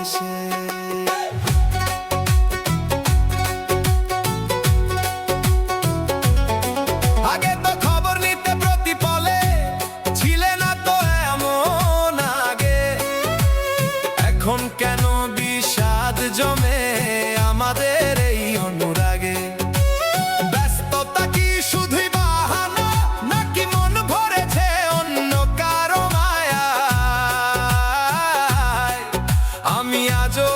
এসে। আগে তো খবর নিতে প্রতি পলে ছিলে না তো এমন আগে, এখন কেন বিষাদ জমে আমাদের এই অনুরাগে? ব্যস্ততা কি শুধুই বাহানা, নাকি মন ভরেছে অন্য কারো মায়ায়? আমি আজও